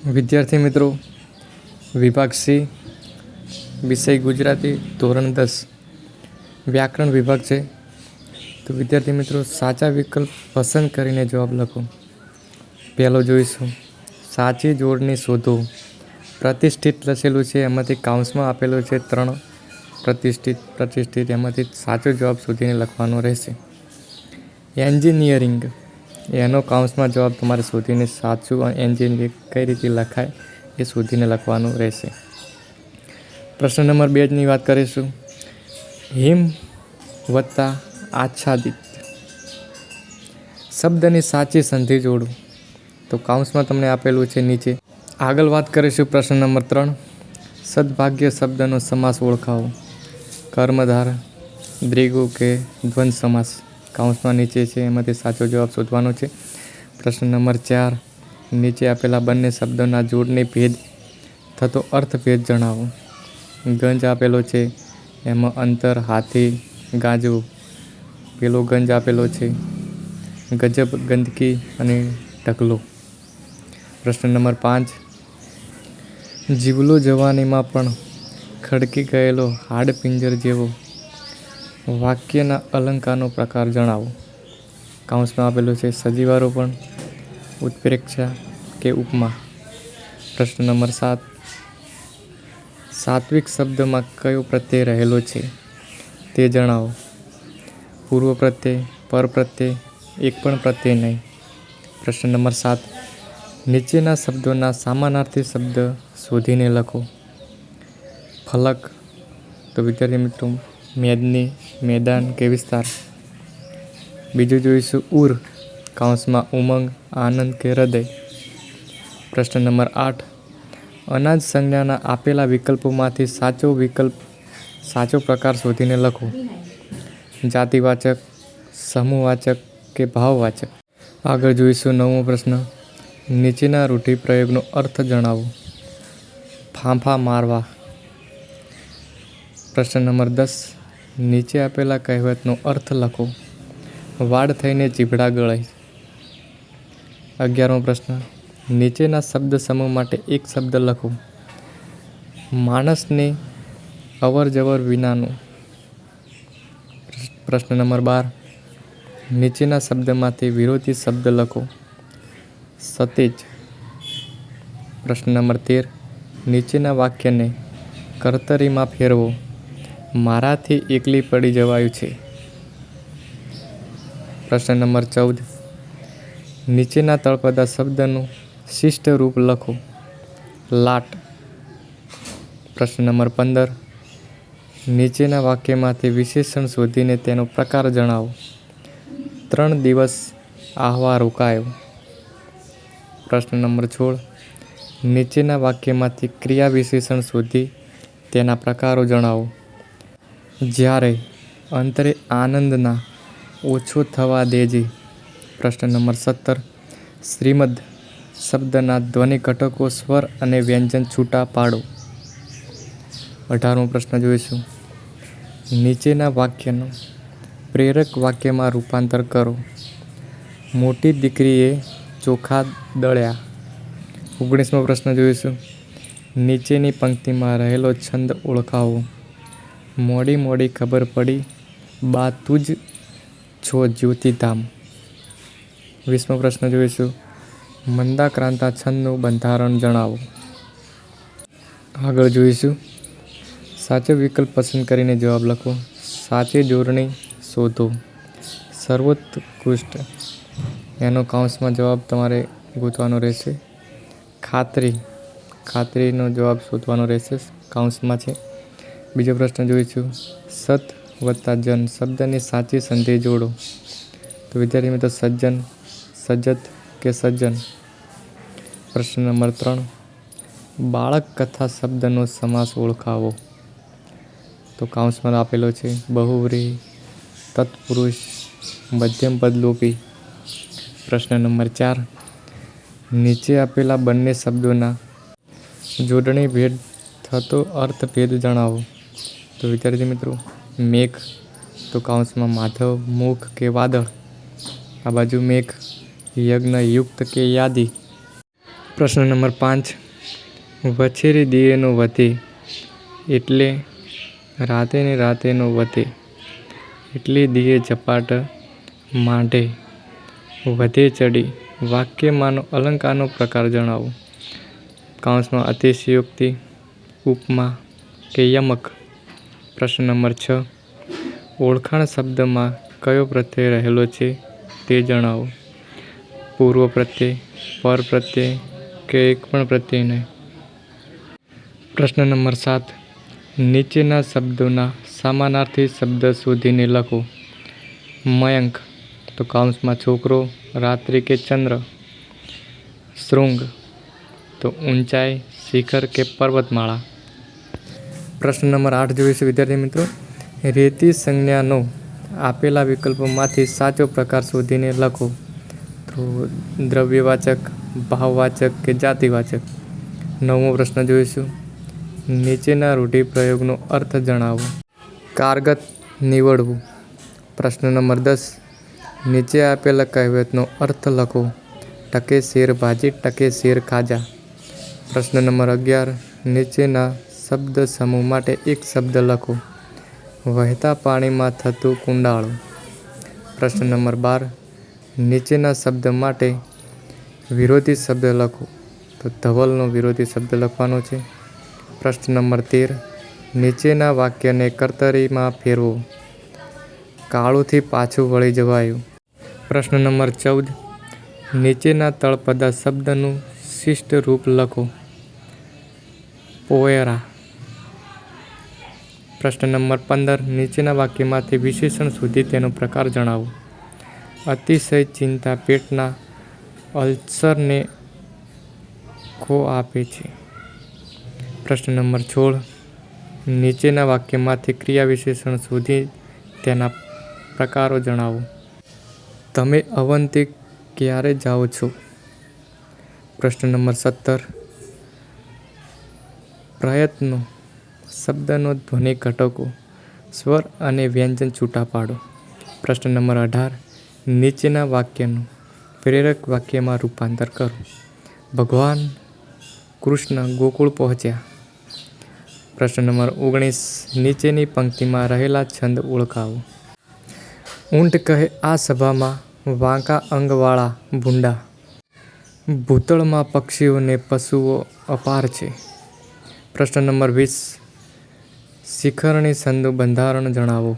વિદ્યાર્થી મિત્રો, વિભાગ સી, વિષય ગુજરાતી, ધોરણ 10, વ્યાકરણ વિભાગ છે. તો વિદ્યાર્થી મિત્રો, સાચા વિકલ્પ પસંદ કરીને જવાબ લખો. પહેલો જોઈશું, સાચી જોડણી શોધો. પ્રતિષ્ઠિત લખેલું છે, એમાંથી કાઉન્સમાં આપેલું છે 3 પ્રતિષ્ઠિત એમાંથી સાચો જવાબ શોધીને લખવાનો રહેશે. એન્જિનિયરિંગ, એનો કાઉન્સમાં જવાબ તમારે શોધીને સાચું એન્જિનિયરિંગ કઈ રીતે લખાય એ શોધીને લખવાનું રહેશે. પ્રશ્ન નંબર 2ની વાત કરીશું. હિમ વત્તા આચ્છાદિત શબ્દની સાચી સંધિ જોડો. તો કાઉન્સમાં તમને આપેલું છે નીચે. આગળ વાત કરીશું પ્રશ્ન નંબર 3. સદભાગ્ય શબ્દનો સમાસ ઓળખાવો. કર્મધાર, દ્વિગુ કે દ્વંદ્વ સમાસ. કાઉન્સમાં નીચે છે, એમાંથી સાચો જવાબ શોધવાનો છે. પ્રશ્ન નંબર 4. નીચે આપેલા બંને શબ્દોના જોડણી ભેદ થતો અર્થભેદ જણાવો. ગંજ આપેલો છે, એમાં અંતર, હાથી, ગાજવું. પેલો ગંજ આપેલો છે, ગજબ, ગંદકી અને ઢગલો. પ્રશ્ન નંબર 5. જીવલો જવાનીમાં પણ ખડકી ગયેલો હાડપિંજર જેવો. વાક્યના અલંકારનો પ્રકાર જણાવો. કાઉન્સમાં આપેલું છે સજીવારોપણ, ઉત્પ્રેક્ષા કે ઉપમા. પ્રશ્ન નંબર 7. સાત્વિક શબ્દમાં કયો પ્રત્યય રહેલો છે તે જણાવો. પૂર્વ પ્રત્યય, પર પ્રત્યય, એક પણ પ્રત્યય નહીં. પ્રશ્ન નંબર 7. નીચેના શબ્દોના સમાનાર્થી શબ્દ શોધીને લખો. ફલક, તો વિદ્યાર્થી મિત્રો મેદની, મેદાન કે વિસ્તાર. બીજું જોઈશું ઉર, કાઉન્સમાં ઉમંગ, આનંદ કે હૃદય. પ્રશ્ન નંબર 8. અનાજ સંજ્ઞાના આપેલા વિકલ્પોમાંથી સાચો પ્રકાર શોધીને લખો. જાતિવાચક, સમૂહવાચક કે ભાવવાચક. આગળ જોઈશું 9મો પ્રશ્ન. નીચેના રૂઢિપ્રયોગનો અર્થ જણાવો. ફાંફા મારવા. પ્રશ્ન નંબર 10. નીચે આપેલા કહેવતનો અર્થ લખો. વાડ થઈને ચીભડા ગળાય. 11મો પ્રશ્ન. નીચેના શબ્દ સમૂહ માટે એક શબ્દ લખો. માણસની અવરજવર વિનાનું. પ્રશ્ન નંબર 12. નીચેના શબ્દમાંથી વિરોધી શબ્દ લખો. સતેજ. પ્રશ્ન નંબર 13. નીચેના વાક્યને કર્તરીમાં ફેરવો. મારાથી એકલી પડી જવાયું છે. પ્રશ્ન નંબર 14. નીચેના તળપદા શબ્દનું શિષ્ટ રૂપ લખો. લાટ. પ્રશ્ન નંબર 15. નીચેના વાક્યમાંથી વિશેષણ શોધીને તેનો પ્રકાર જણાવો. 3 દિવસ આહવા રોકાયો. પ્રશ્ન નંબર 16. નીચેના વાક્યમાંથી ક્રિયા વિશેષણ શોધી તેના પ્રકારો જણાવો. જ્યારે, અંતરે આનંદના ઓછો થવા દેજે. પ્રશ્ન નંબર 17. શ્રીમદ શબ્દના ધ્વનિ ઘટકો, સ્વર અને વ્યંજન છૂટા પાડો. 18મો પ્રશ્ન જોઈશું. નીચેના વાક્યનું પ્રેરક વાક્યમાં રૂપાંતર કરો. મોટી દીકરીએ ચોખા દળ્યા. 19મો પ્રશ્ન જોઈશું. નીચેની પંક્તિમાં રહેલો છંદ ઓળખાવો. મોડી મોડી ખબર પડી, બા તું જ છો જ્યોતિધામ. 20મો પ્રશ્ન જોઈશું. મંદાક્રાંતા છંદનું બંધારણ જણાવો. આગળ જોઈશું. સાચો વિકલ્પ પસંદ કરીને જવાબ લખો. સાચી જોડણી શોધો. સર્વોત્કૃષ્ટ, એનો કાઉન્સમાં જવાબ તમારે ગોતવાનો રહેશે. ખાતરીનો જવાબ શોધવાનો રહેશે, કાઉન્સમાં છે. બીજો પ્રશ્ન જોઈશું. સત વત્તા જન શબ્દની સાચી સંધિ જોડો. તો વિદ્યાર્થી મિત્રો સજ્જન, સજ્જત કે સજ્જન. પ્રશ્ન નંબર 3. બાળક કથા શબ્દનો સમાસ ઓળખાવો. તો કાઉન્સમાં આપેલો છે બહુવ્રીહી, તત્પુરુષ, મધ્યમ પદ લોપી. પ્રશ્ન નંબર 4. નીચે આપેલા બંને શબ્દોના જોડણી ભેદ થતો અર્થભેદ જણાવો. તો વિદ્યાર્થી મિત્રો મેઘ, તો કાઉન્સમાં માધવ, મુખ કે વાદળ. આ બાજુ મેઘ, યજ્ઞ, યુક્ત કે યાદી. પ્રશ્ન નંબર 5. વછેરી દિયેનો વધે એટલે રાતે ને રાતેનો વધે એટલે દિયે ઝપાટ માંડે વધે ચડી. વાક્યમાંનો અલંકારનો પ્રકાર જણાવો. કૌંસમાં અતિશયોક્તિ, ઉપમા કે યમક. પ્રશ્ન નંબર 6. ઓળખાણ શબ્દમાં કયો પ્રત્યય રહેલો છે તે જણાવો. પૂર્વ પ્રત્યય, પર પ્રત્યય કે એક પણ પ્રત્યય નહીં. પ્રશ્ન નંબર 7. નીચેના શબ્દોના સમાનાર્થી શબ્દ શોધીને લખો. મયંક તો કૌંસમાં છોકરો, રાત્રિ કે ચંદ્ર. શૃંગ તો ઊંચાઈ, શિખર કે પર્વતમાળા. પ્રશ્ન નંબર 8 જોઈશું વિદ્યાર્થી મિત્રો. રેતી સંજ્ઞાનો આપેલા વિકલ્પોમાંથી સાચો પ્રકાર શોધીને લખો. તો દ્રવ્યવાચક, ભાવવાચક કે જાતિવાચક. 9મો પ્રશ્ન જોઈશું. નીચેના રૂઢિપ્રયોગનો અર્થ જણાવો. કારગત નીવડવું. પ્રશ્ન નંબર 10. નીચે આપેલા કહેવતનો અર્થ લખો. ટકે શેર ભાજી, ટકે શેર ખાજા. પ્રશ્ન નંબર 11. નીચેના શબ્દ સમૂહ માટે એક શબ્દ લખો. વહેતા પાણીમાં થતું કુંડાળું. પ્રશ્ન નંબર 12. નીચેના શબ્દ માટે વિરોધી શબ્દ લખો. તો ધવલનો વિરોધી શબ્દ લખવાનો છે. પ્રશ્ન નંબર 13. નીચેના વાક્યને કર્તરીમાં ફેરવો. કાળુથી પાછું વળી જવાયું. પ્રશ્ન નંબર 14. નીચેના તળપદા શબ્દનું શિષ્ટ રૂપ લખો. પોયરા. પ્રશ્ન નંબર 15. નીચેના વાક્યમાંથી વિશેષણ શોધી તેનો પ્રકાર જણાવો. અતિશય ચિંતા પેટના અલ્સરને ખો આપે છે. પ્રશ્ન નંબર 16. નીચેના વાક્યમાંથી ક્રિયા વિશેષણ શોધી તેના પ્રકારો જણાવો. તમે અવંતી ક્યારે જાઓ છો? પ્રશ્ન નંબર 17. પ્રયત્નો શબ્દનો ધ્વનિ ઘટકો, સ્વર અને વ્યંજન છૂટા પાડો. પ્રશ્ન નંબર 18. નીચેના વાક્યનું પ્રેરક વાક્યમાં રૂપાંતર કરો. ભગવાન કૃષ્ણ ગોકુળ પહોંચ્યા. પ્રશ્ન નંબર 19. નીચેની પંક્તિમાં રહેલા છંદ ઓળખાવો. ઊંટ કહે આ સભામાં વાંકા અંગવાળા ભૂંડા. ભૂતળમાં પક્ષીઓને પશુઓ અપાર છે. પ્રશ્ન નંબર 20. શિખરણી છંદનું બંધારણ જણાવો.